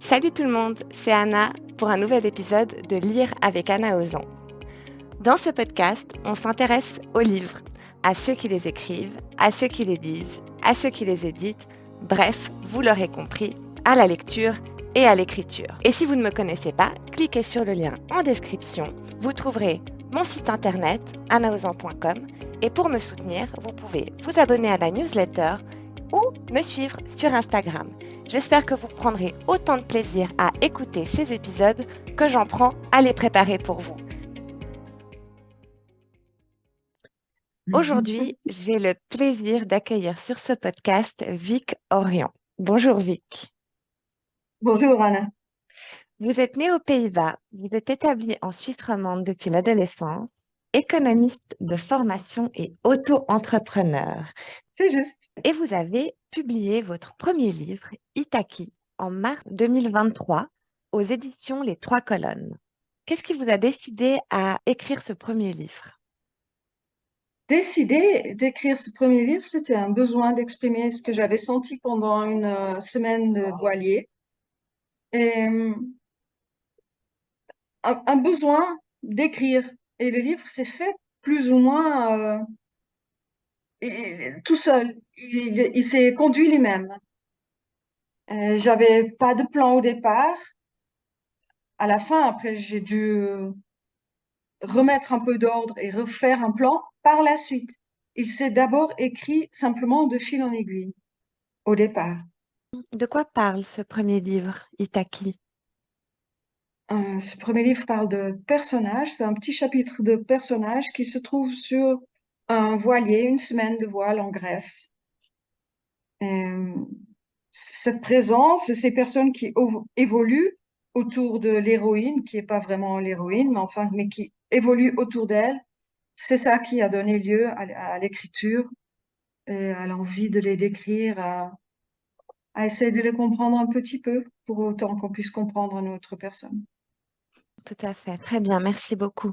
Salut tout le monde, c'est Anna pour un nouvel épisode de Lire avec Anna Ozan. Dans ce podcast, on s'intéresse aux livres, à ceux qui les écrivent, à ceux qui les lisent, à ceux qui les éditent, bref, vous l'aurez compris, à la lecture et à l'écriture. Et si vous ne me connaissez pas, cliquez sur le lien en description, vous trouverez mon site internet annaozan.com et pour me soutenir, vous pouvez vous abonner à la newsletter ou me suivre sur Instagram. J'espère que vous prendrez autant de plaisir à écouter ces épisodes que j'en prends à les préparer pour vous. Aujourd'hui, j'ai le plaisir d'accueillir sur ce podcast Vic Orient. Bonjour Vic. Bonjour Anna. Vous êtes née aux Pays-Bas, vous êtes établie en Suisse romande depuis l'adolescence, économiste de formation et auto-entrepreneur. C'est juste. Et vous avez publié votre premier livre, Itaki, en mars 2023 aux éditions Les Trois Colonnes. Qu'est-ce qui vous a décidé à écrire ce premier livre? Décider d'écrire ce premier livre, c'était un besoin d'exprimer ce que j'avais senti pendant une semaine de voilier. Et un besoin d'écrire. Et le livre s'est fait plus ou moins tout seul. Il s'est conduit lui-même. J'avais pas de plan au départ. À la fin, après, j'ai dû remettre un peu d'ordre et refaire un plan par la suite. Il s'est d'abord écrit simplement de fil en aiguille, au départ. De quoi parle ce premier livre, Itaki? Ce premier livre parle de personnages, c'est un petit chapitre de personnages qui se trouve sur un voilier, une semaine de voile en Grèce. Et, cette présence, ces personnes qui évoluent autour de l'héroïne, qui n'est pas vraiment l'héroïne, mais enfin, mais qui évolue autour d'elle, c'est ça qui a donné lieu à l'écriture et à l'envie de les décrire, à essayer de les comprendre un petit peu, pour autant qu'on puisse comprendre une autre personne. Tout à fait, très bien, merci beaucoup.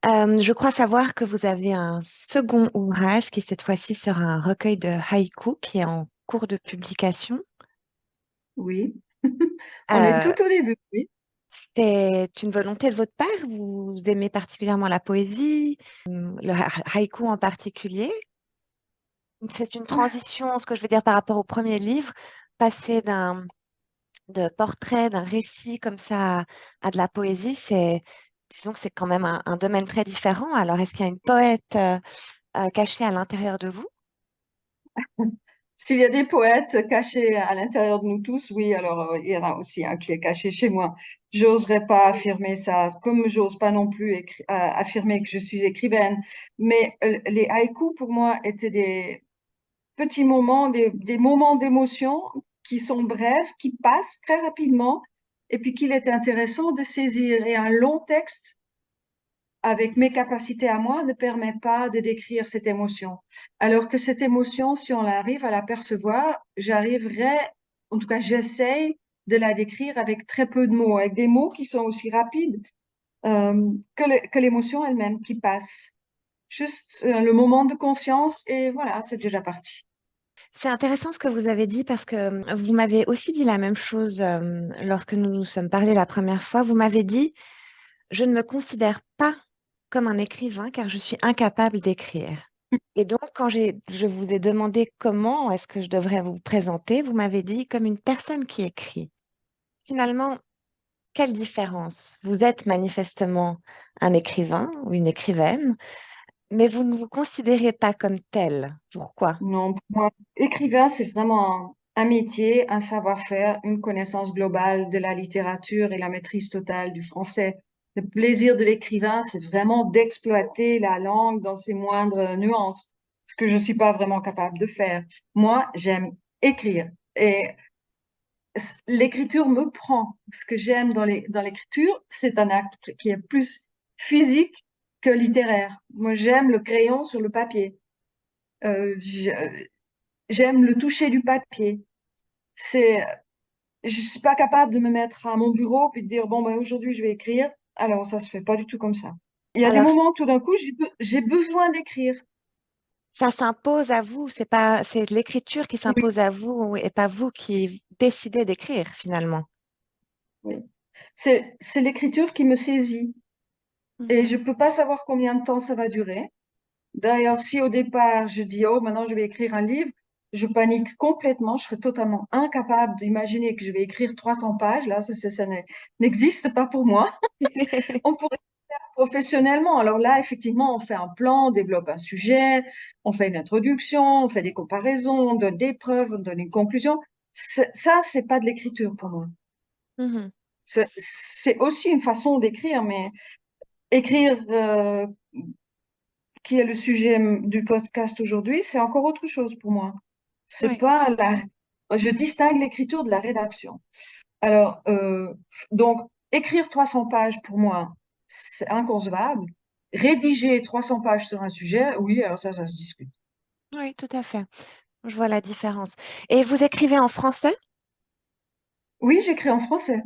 Je crois savoir que vous avez un second ouvrage qui cette fois-ci sera un recueil de haïkus qui est en cours de publication. Oui, on est Euh, tout au début, oui. c'est une volonté de votre part? Vous aimez particulièrement la poésie, le haïku en particulier? C'est une transition, ce que je veux dire par rapport au premier livre, passer de portrait, d'un récit comme ça à de la poésie, disons que c'est quand même un domaine très différent. Alors, est-ce qu'il y a une poète cachée à l'intérieur de vous? S'il y a des poètes cachés à l'intérieur de nous tous, oui, alors il y en a aussi un qui est caché chez moi. J'oserais pas affirmer ça, comme j'ose pas non plus affirmer que je suis écrivaine. Mais les haïkus, pour moi, étaient des petits moments, des moments d'émotion qui sont brefs, qui passent très rapidement, et puis qu'il est intéressant de saisir. Et un long texte avec mes capacités à moi, ne permet pas de décrire cette émotion. Alors que cette émotion, si on arrive à la percevoir, j'arriverai, en tout cas, j'essaye de la décrire avec très peu de mots, avec des mots qui sont aussi rapides que l'émotion elle-même qui passe. Juste le moment de conscience et voilà, c'est déjà parti. C'est intéressant ce que vous avez dit parce que vous m'avez aussi dit la même chose lorsque nous nous sommes parlé la première fois. Vous m'avez dit, je ne me considère pas comme un écrivain car je suis incapable d'écrire. Et donc, quand je vous ai demandé comment est-ce que je devrais vous présenter, vous m'avez dit comme une personne qui écrit. Finalement, quelle différence? Vous êtes manifestement un écrivain ou une écrivaine, mais vous ne vous considérez pas comme tel. Pourquoi? Non, pour moi, écrivain, c'est vraiment un métier, un savoir-faire, une connaissance globale de la littérature et la maîtrise totale du français. Le plaisir de l'écrivain, c'est vraiment d'exploiter la langue dans ses moindres nuances, ce que je suis pas vraiment capable de faire. Moi, j'aime écrire et l'écriture me prend. Ce que j'aime dans l'écriture, c'est un acte qui est plus physique que littéraire. Moi, j'aime le crayon sur le papier. Euh, J'aime le toucher du papier. C'est, je suis pas capable de me mettre à mon bureau puis de dire bon ben aujourd'hui je vais écrire. Alors ça se fait pas du tout comme ça. Il y a des Alors, moments où tout d'un coup j'ai besoin d'écrire. ça s'impose à vous, c'est l'écriture qui Oui, s'impose à vous et pas vous qui décidez d'écrire finalement. oui. C'est l'écriture qui me saisit et Mhm. je peux pas savoir combien de temps ça va durer. D'ailleurs, si au départ je dis, oh, maintenant je vais écrire un livre, je panique complètement, je serais totalement incapable d'imaginer que je vais écrire 300 pages. Là, ça n'existe pas pour moi. On pourrait le faire professionnellement. Alors là, effectivement, on fait un plan, on développe un sujet, on fait une introduction, on fait des comparaisons, on donne des preuves, on donne une conclusion. Ça, c'est pas de l'écriture pour moi. Mhm. C'est aussi une façon d'écrire, mais écrire, qui est le sujet du podcast aujourd'hui, c'est encore autre chose pour moi. C'est Oui, pas la, je distingue l'écriture de la rédaction. Alors, donc, écrire 300 pages pour moi, c'est inconcevable. Rédiger 300 pages sur un sujet, oui, alors ça se discute. oui, tout à fait. Je vois la différence. Et vous écrivez en français? Oui, j'écris en français.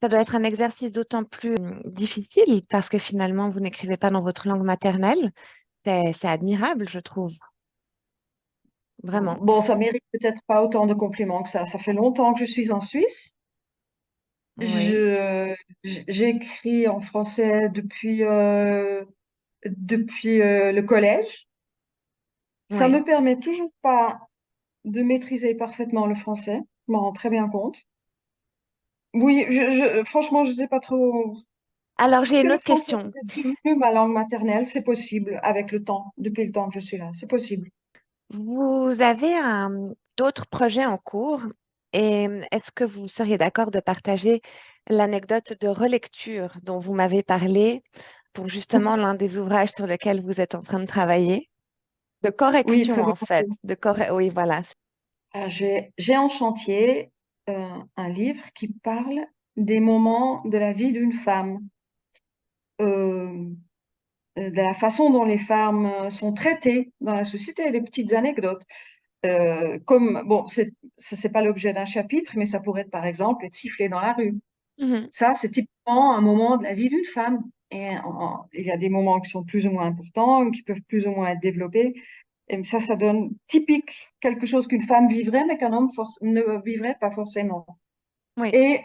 Ça doit être un exercice d'autant plus difficile parce que finalement, vous n'écrivez pas dans votre langue maternelle. C'est admirable, je trouve, vraiment. Bon, ça mérite peut-être pas autant de compliments que ça. Ça fait longtemps que je suis en Suisse. Oui, Je, j'écris en français depuis le collège. Ça oui. me permet toujours pas de maîtriser parfaitement le français. Je m'en rends très bien compte. Oui, franchement, je sais pas trop. Alors, j'ai Que une le autre français question. est devenu ma langue maternelle, c'est possible avec le temps, depuis le temps que je suis là. C'est possible. Vous avez d'autres projets en cours et est-ce que vous seriez d'accord de partager l'anecdote de relecture dont vous m'avez parlé pour justement l'un des ouvrages sur lequel vous êtes en train de travailler? De Oui, correction, très en fait. volontiers. Oui, voilà. J'ai en chantier un livre qui parle des moments de la vie d'une femme, euh, de la façon dont les femmes sont traitées dans la société, les petites anecdotes. Comme, bon, c'est pas l'objet d'un chapitre, mais ça pourrait être, par exemple, être sifflé dans la rue. Mhm. Ça, c'est typiquement un moment de la vie d'une femme. Et il y a des moments qui sont plus ou moins importants, qui peuvent plus ou moins être développés. Et ça donne typique quelque chose qu'une femme vivrait, mais qu'un homme ne vivrait pas forcément. Oui. Et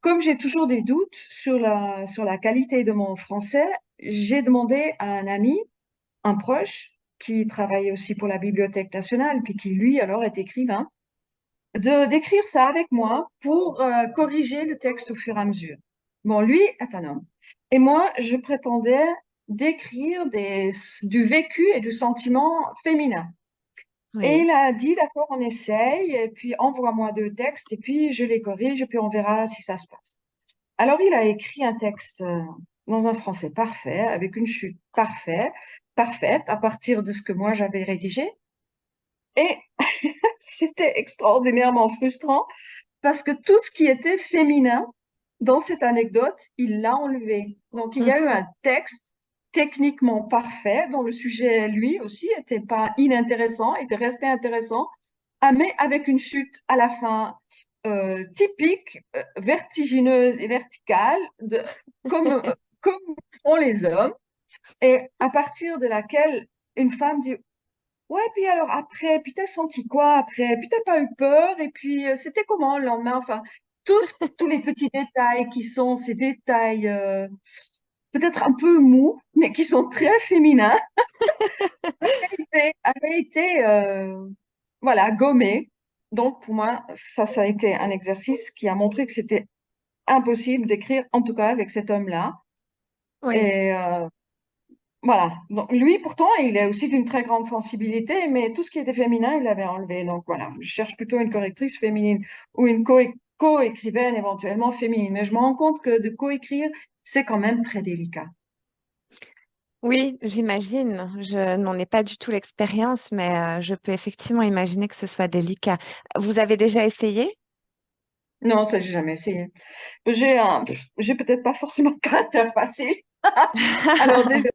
comme j'ai toujours des doutes sur la qualité de mon français, j'ai demandé à un ami, un proche, qui travaillait aussi pour la Bibliothèque nationale, puis qui lui alors est écrivain, d'écrire ça avec moi pour corriger le texte au fur et à mesure. Bon, lui est un homme. Et moi, je prétendais d'écrire du vécu et du sentiment féminin. Et Oui. il a dit, d'accord, on essaye, et puis envoie-moi 2 textes, et puis je les corrige, et puis on verra si ça se passe. Alors, il a écrit un texte dans un français parfait, avec une chute parfaite, à partir de ce que moi j'avais rédigé. Et c'était extraordinairement frustrant parce que tout ce qui était féminin dans cette anecdote, il l'a enlevé. Donc, il y a eu un texte techniquement parfait dont le sujet, lui aussi, était pas inintéressant, était resté intéressant, mais avec une chute à la fin typique, vertigineuse et verticale, comme font les hommes, et à partir de laquelle une femme dit, ouais, puis alors après, puis t'as senti quoi après? Puis t'as pas eu peur? Et puis c'était comment le lendemain? Enfin, tous les petits détails qui sont ces détails peut-être un peu mous, mais qui sont très féminins, avaient été voilà, gommés. Donc pour moi, ça a été un exercice qui a montré que c'était impossible d'écrire, en tout cas avec cet homme-là. Oui. Et voilà. Donc, lui, pourtant, il est aussi d'une très grande sensibilité, mais tout ce qui était féminin, il l'avait enlevé. Donc voilà, je cherche plutôt une correctrice féminine ou une co-écrivaine éventuellement féminine. Mais je me rends compte que de co-écrire, c'est quand même très délicat. Oui, j'imagine. Je n'en ai pas du tout l'expérience, mais je peux effectivement imaginer que ce soit délicat. Vous avez déjà essayé? Non, ça, j'ai jamais essayé. J'ai peut-être pas forcément un caractère facile. Alors déjà,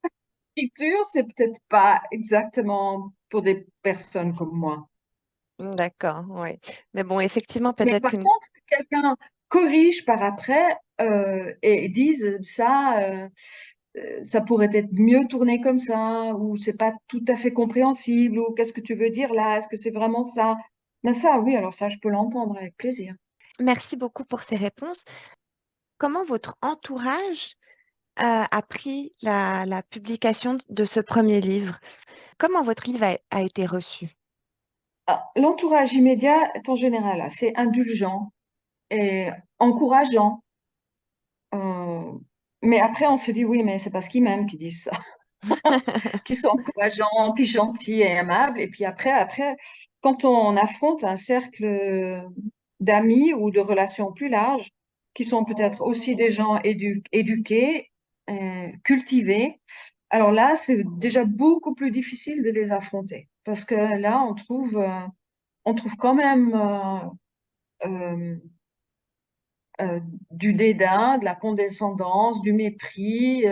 l'écriture, c'est peut-être pas exactement pour des personnes comme moi. D'accord, oui. Mais bon, effectivement, Mais peut-être par qu'une... contre, que quelqu'un corrige par après et dise ça, ça pourrait être mieux tourné comme ça, ou c'est pas tout à fait compréhensible, ou qu'est-ce que tu veux dire là? Est-ce que c'est vraiment ça? Mais ça, oui, alors ça, je peux l'entendre avec plaisir. Merci beaucoup pour ces réponses. comment votre entourage a pris la publication de ce premier livre? Comment votre livre a été reçu? Ah, l'entourage immédiat est en général assez indulgent et encourageant. Euh, mais après, on se dit, oui, mais c'est parce qu'ils m'aiment qu'ils disent ça, qu'ils sont encourageants, puis gentils et aimables. Et puis après, quand on affronte un cercle d'amis ou de relations plus larges, qui sont peut-être aussi des gens éduqués, cultivés, alors là, c'est déjà beaucoup plus difficile de les affronter. Parce que là, on trouve quand même euh, euh, du dédain, de la condescendance, du mépris.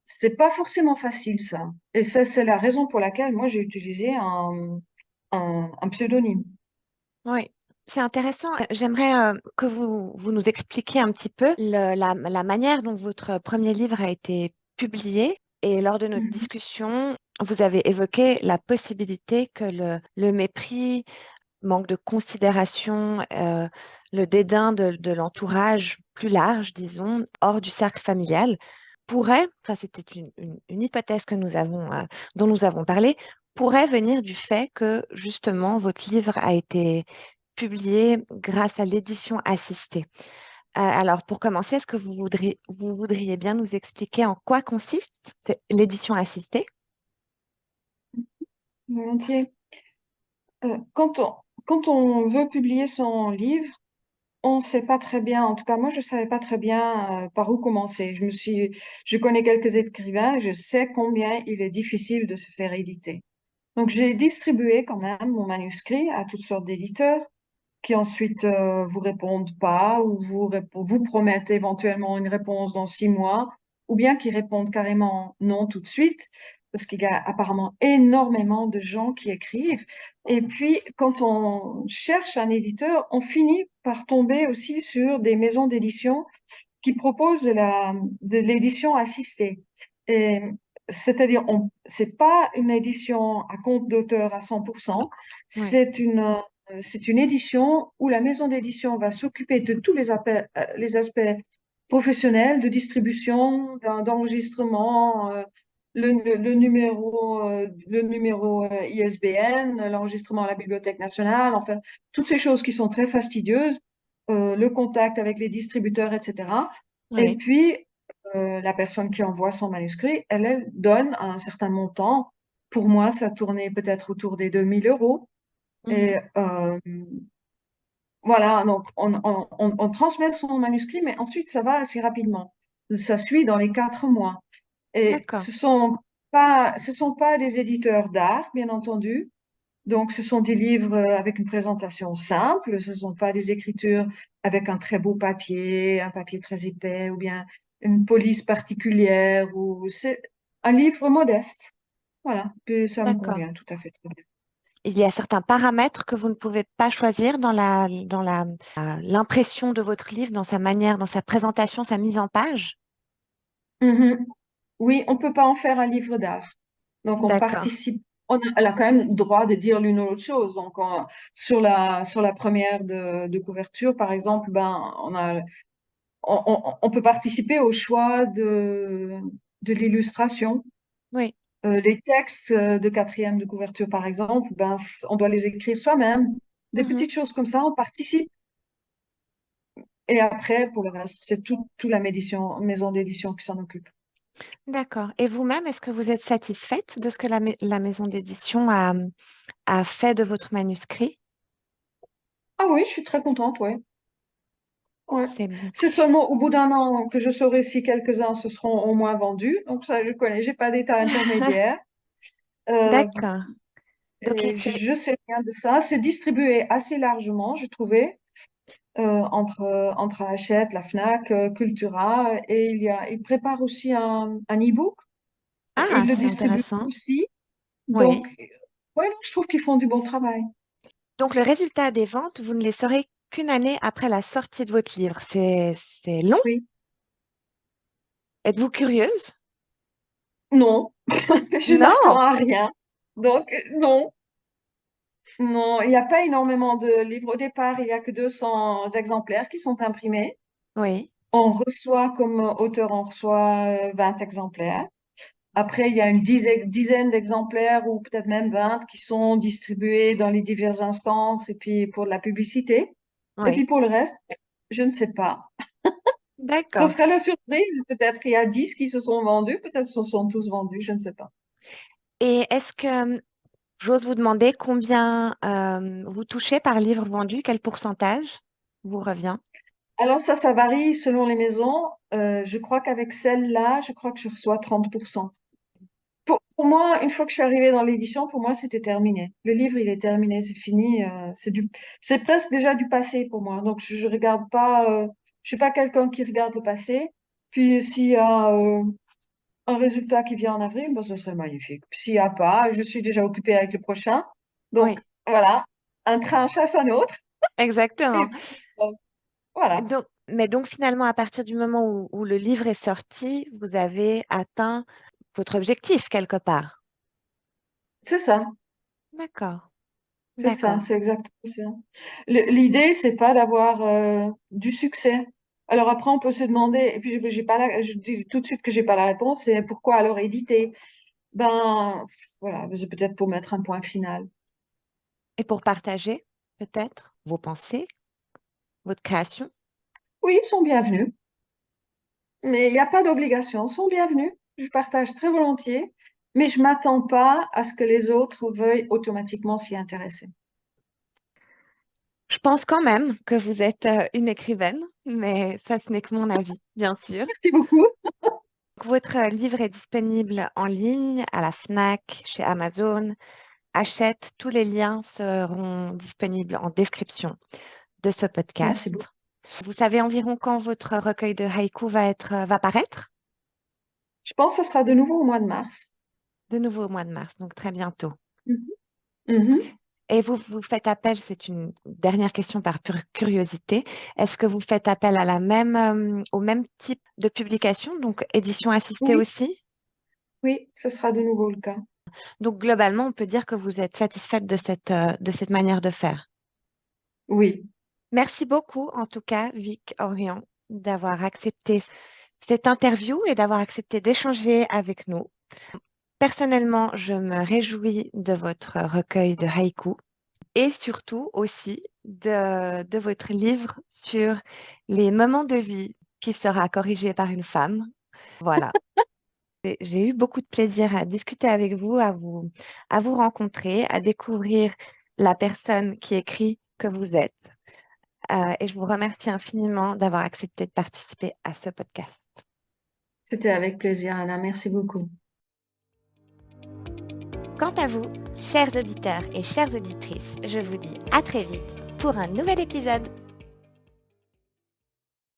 C'est pas forcément facile, ça. Et ça, c'est la raison pour laquelle moi, j'ai utilisé un pseudonyme. Oui, c'est intéressant. J'aimerais que vous nous expliquiez un petit peu la manière dont votre premier livre a été publié. Et lors de notre Mhm. discussion, vous avez évoqué la possibilité que le mépris, manque de considération, le dédain de l'entourage plus large, disons, hors du cercle familial, pourrait, enfin c'était une hypothèse que dont nous avons parlé, pourrait venir du fait que justement votre livre a été publié grâce à l'édition assistée. Alors pour commencer, est-ce que vous voudriez bien nous expliquer en quoi consiste l'édition assistée? Volontiers. Quand on veut publier son livre, on ne sait pas très bien, en tout cas moi je ne savais pas très bien par où commencer. Je connais quelques écrivains, je sais combien il est difficile de se faire éditer. Donc j'ai distribué quand même mon manuscrit à toutes sortes d'éditeurs qui ensuite vous répondent pas ou vous promettent éventuellement une réponse dans 6 mois ou bien qui répondent carrément non tout de suite parce qu'il y a apparemment énormément de gens qui écrivent. Et puis quand on cherche un éditeur, on finit par tomber aussi sur des maisons d'édition qui proposent de l'édition assistée. Et c'est-à-dire, c'est pas une édition à compte d'auteur à 100%, Oui. c'est une édition où la maison d'édition va s'occuper de tous les aspects professionnels, de distribution, d'enregistrement, le numéro ISBN, l'enregistrement à la Bibliothèque nationale, enfin, toutes ces choses qui sont très fastidieuses, le contact avec les distributeurs, etc. Et Oui. puis, la personne qui envoie son manuscrit, elle donne un certain montant. Pour moi, ça tournait peut-être autour des 2 000 euros. Mhm. Et voilà, donc on transmet son manuscrit, mais ensuite ça va assez rapidement. Ça suit dans les 4 mois. Et D'accord. ce sont pas des éditeurs d'art, bien entendu. Donc, ce sont des livres avec une présentation simple. Ce ne sont pas des écritures avec un très beau papier, un papier très épais, ou bien une police particulière. Ou c'est un livre modeste. Voilà. Puis ça me D'accord. convient tout à fait très bien. Il y a certains paramètres que vous ne pouvez pas choisir l'impression de votre livre, dans sa manière, dans sa présentation, sa mise en page. Mhm. Oui, on peut pas en faire un livre d'art. Donc, on D'accord, participe. Elle a quand même le droit de dire l'une ou l'autre chose. Donc, sur la première de couverture, par exemple, ben, on peut participer au choix de l'illustration. oui. Les textes de quatrième de couverture, par exemple, ben, on doit les écrire soi-même. Des Mhm. petites choses comme ça, on participe. Et après, pour le reste, c'est tout la maison d'édition qui s'en occupe. D'accord. Et vous-même, est-ce que vous êtes satisfaite de ce que la maison d'édition a fait de votre manuscrit? Ah oui, je suis très contente, ouais. Ouais. C'est bon. C'est seulement au bout d'un an que je saurai si quelques-uns se seront au moins vendus. Donc ça, je connais, j'ai pas d'état intermédiaire. Euh, D'accord. Donc, et je sais rien de ça. C'est distribué assez largement, j'ai trouvé, entre Hachette, la Fnac, Cultura. Et il prépare aussi un e-book. Et ah, il le c'est distribue intéressant. aussi. Oui. Donc, ouais, je trouve qu'ils font du bon travail. Donc, le résultat des ventes, vous ne les saurez qu'une année après la sortie de votre livre. C'est long. Oui. Êtes-vous curieuse? Non, je m'attends Non. à rien. Donc, non. Non, il n'y a pas énormément de livres. Au départ, il n'y a que 200 exemplaires qui sont imprimés. Oui. On reçoit, comme auteur, on reçoit 20 exemplaires. Après, il y a une dizaine d'exemplaires ou peut-être même 20 qui sont distribués dans les diverses instances et puis pour de la publicité. Et puis Oui, pour le reste, je ne sais pas. Ce d'accord. serait la surprise. Peut-être il y a 10 qui se sont vendus, peut-être se sont tous vendus, je ne sais pas. Et est-ce que j'ose vous demander combien vous touchez par livre vendu? Quel pourcentage vous revient? Alors ça varie selon les maisons. Je crois qu'avec celle-là, je crois que je reçois 30%. Pour moi, une fois que je suis arrivée dans l'édition, pour moi, c'était terminé. Le livre, il est terminé, c'est fini. C'est presque déjà du passé pour moi. Donc, je regarde pas, je suis pas quelqu'un qui regarde le passé. Puis, s'il y a un résultat qui vient en avril, ben, ce serait magnifique. Puis, s'il y a pas, je suis déjà occupée avec le prochain. Donc, Oui, voilà, un train chasse un autre. Et exactement. puis, voilà, Mais donc finalement, à partir du moment où le livre est sorti, vous avez atteint votre objectif quelque part. c'est ça. D'accord, C'est ça, d'accord. c'est exactement ça. L'idée, c'est pas d'avoir du succès. Alors après, on peut se demander, et puis j'ai pas je dis tout de suite que j'ai pas la réponse, c'est pourquoi alors éditer? Ben voilà, c'est peut-être pour mettre un point final. Et pour partager, peut-être, vos pensées, votre création? Oui, ils sont bienvenus, mais il n'y a pas d'obligation. Ils sont bienvenus. Je partage très volontiers, mais je m'attends pas à ce que les autres veuillent automatiquement s'y intéresser. Je pense quand même que vous êtes une écrivaine, mais ça, ce n'est que mon avis, bien sûr. Merci beaucoup. Donc, votre livre est disponible en ligne à la FNAC, chez Amazon. Hachette, tous les liens seront disponibles en description de ce Merci podcast. beaucoup. Vous savez environ quand votre recueil de haïkus va paraître? Je pense que ce sera de nouveau au mois de mars. De nouveau au mois de mars, donc très bientôt. Mhm. Mhm. Et vous faites appel, c'est une dernière question par pure curiosité, est-ce que vous faites appel à au même type de publication, donc édition assistée Oui, aussi? oui, ce sera de nouveau le cas. Donc globalement, on peut dire que vous êtes satisfaite de cette manière de faire. Oui. Merci beaucoup, en tout cas, Vic Orion, d'avoir accepté cette interview et d'avoir accepté d'échanger avec nous. Personnellement, je me réjouis de votre recueil de haïkus et surtout aussi de votre livre sur les moments de vie qui sera corrigé par une femme. Voilà. J'ai eu beaucoup de plaisir à discuter avec vous, à vous rencontrer, à découvrir la personne qui écrit que vous êtes. Et je vous remercie infiniment d'avoir accepté de participer à ce podcast. C'était avec plaisir, Anna. Merci beaucoup. Quant à vous, chers auditeurs et chères auditrices, je vous dis à très vite pour un nouvel épisode.